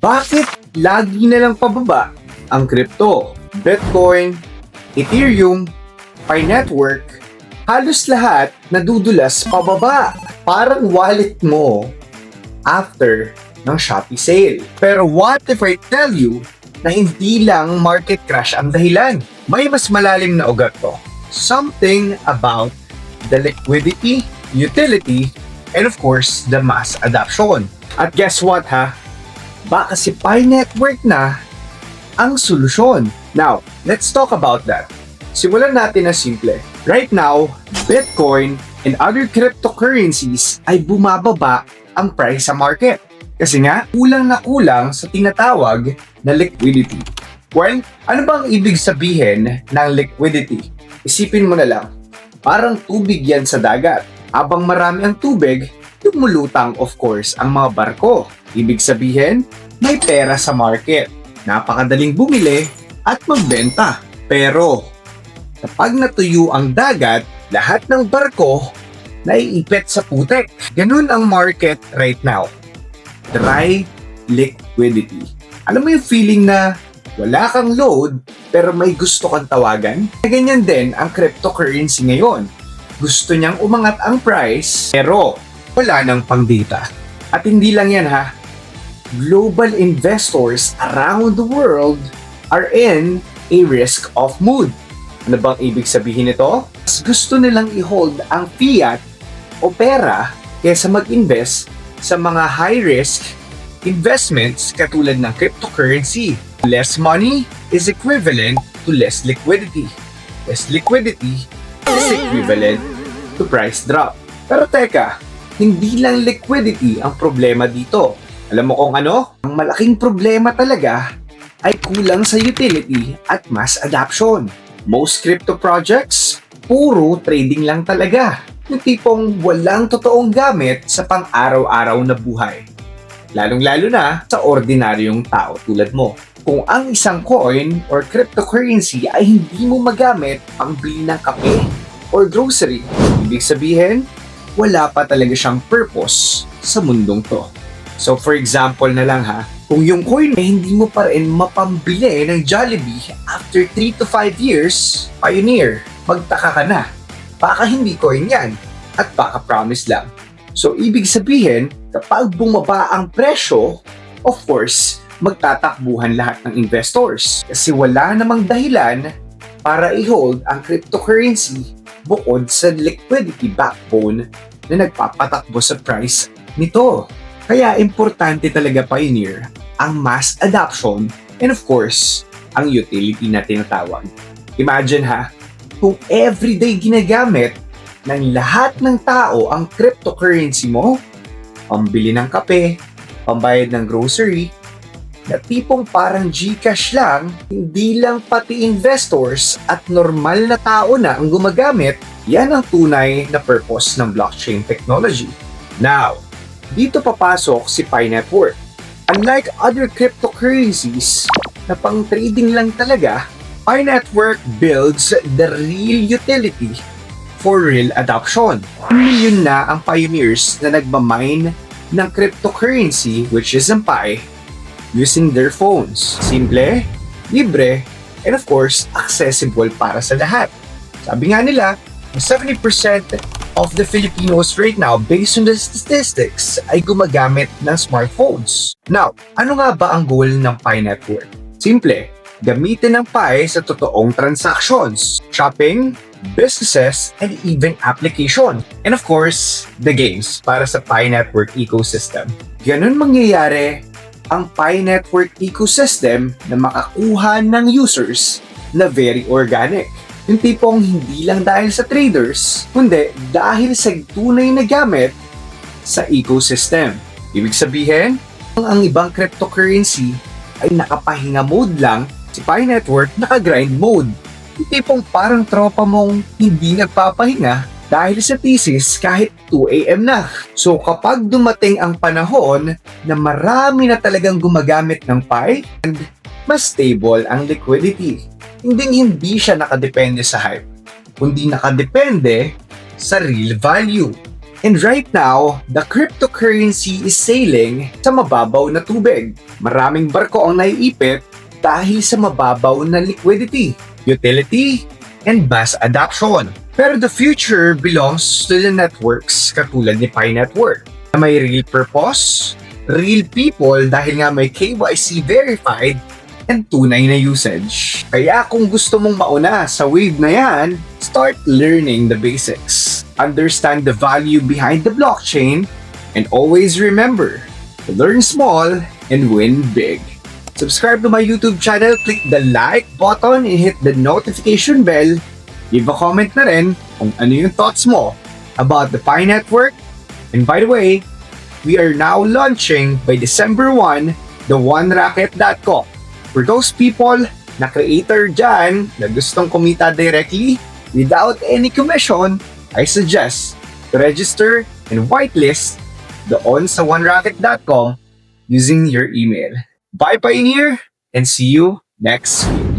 Bakit lagi na lang pababa ang crypto? Bitcoin, Ethereum, Pi Network, halos lahat nadudulas pababa. Parang wallet mo after ng Shopee sale. Pero what if I tell you na hindi lang market crash ang dahilan? May mas malalim na ugat to. Something about the liquidity, utility, and of course, the mass adoption. At guess what ha? Baka si Pi Network na ang solusyon. Now, let's talk about that. Simulan natin na simple. Right now, Bitcoin and other cryptocurrencies ay bumababa ang price sa market. Kasi nga, kulang na kulang sa tinatawag na liquidity. Well, ano bang ibig sabihin ng liquidity? Isipin mo na lang, parang tubig yan sa dagat. Habang marami ang tubig, lumulutang of course ang mga barko. Ibig sabihin, may pera sa market. Napakadaling bumili at magbenta. Pero, kapag natuyo ang dagat, lahat ng barko naiipit sa putek. Ganun ang market right now. Dry liquidity. Alam mo yung feeling na wala kang load pero may gusto kang tawagan? Ganyan din ang cryptocurrency ngayon. Gusto niyang umangat ang price pero wala nang pang-data. At hindi lang yan ha. Global investors around the world are in a risk-off mood. Ano bang ibig sabihin nito? Gusto nilang i-hold ang fiat o pera kaysa mag-invest sa mga high-risk investments katulad ng cryptocurrency. Less money is equivalent to less liquidity. Less liquidity is equivalent to price drop. Pero teka, hindi lang liquidity ang problema dito. Alam mo kung ano? Ang malaking problema talaga ay kulang sa utility at mass adoption. Most crypto projects, puro trading lang talaga. Yung tipong walang totoong gamit sa pang-araw-araw na buhay. Lalong-lalo na sa ordinaryong tao tulad mo. Kung ang isang coin or cryptocurrency ay hindi mo magamit pangbili ng kape or grocery, ibig sabihin, wala pa talaga siyang purpose sa mundong to. So for example na lang ha, kung yung coin ay hindi mo pa rin mapambili ng Jollibee after 3 to 5 years, Pioneer, magtaka ka na. Baka hindi coin yan at baka promise lang. So ibig sabihin, kapag bumaba ang presyo, of course, magtatakbuhan lahat ng investors kasi wala namang dahilan para i-hold ang cryptocurrency bukod sa liquidity backbone na nagpapatakbo sa price nito. Kaya importante talaga Pioneer ang mass adoption and of course, ang utility na tinatawag. Imagine ha, kung everyday ginagamit ng lahat ng tao ang cryptocurrency mo, pambili ng kape, pambayad ng grocery, na tipong parang GCash lang, hindi lang pati investors at normal na tao na ang gumagamit, yan ang tunay na purpose ng blockchain technology. Now, dito papasok si Pi Network. Unlike other cryptocurrencies na pang trading lang talaga, Pi Network builds the real utility for real adoption. Milyon na ang pioneers na nagmamine ng cryptocurrency which is ang Pi using their phones. Simple, libre, and of course, accessible para sa lahat. Sabi nga nila, 70% of the Filipinos right now, based on the statistics, ay gumagamit ng smartphones. Now, ano nga ba ang goal ng Pi Network? Simple, gamitin ng Pi sa totoong transactions, shopping, businesses, and even application. And of course, the games para sa Pi Network ecosystem. Ganun mangyayari ang Pi Network ecosystem na makakuha ng users na very organic. Yung tipong hindi lang dahil sa traders, kundi dahil sa tunay na gamit sa ecosystem. Ibig sabihin, ang ibang cryptocurrency ay nakapahinga mode lang, si Pi Network naka-grind mode. Yung tipong parang tropa mong hindi nagpapahinga dahil sa thesis kahit 2 AM na. So kapag dumating ang panahon na marami na talagang gumagamit ng Pi, mas stable ang liquidity. Hindi siya nakadepende sa hype, kundi nakadepende sa real value. And right now, the cryptocurrency is sailing sa mababaw na tubig. Maraming barko ang naiipit dahil sa mababaw na liquidity, utility, and mass adoption. Pero the future belongs to the networks katulad ni Pi Network na may real purpose, real people dahil nga may KYC verified and tunay na usage. Kaya kung gusto mong mauna sa wave na yan, start learning the basics. Understand the value behind the blockchain, and always remember to learn small and win big. Subscribe to my YouTube channel, click the like button, and hit the notification bell. Leave a comment na rin kung ano yung thoughts mo about the Pi Network. And by the way, we are now launching by December 1, the OneRocket.com. For those people na creator dyan na gustong kumita directly without any commission, I suggest to register and whitelist doon sa OneRocket.com using your email. Bye Pioneer, and see you next week.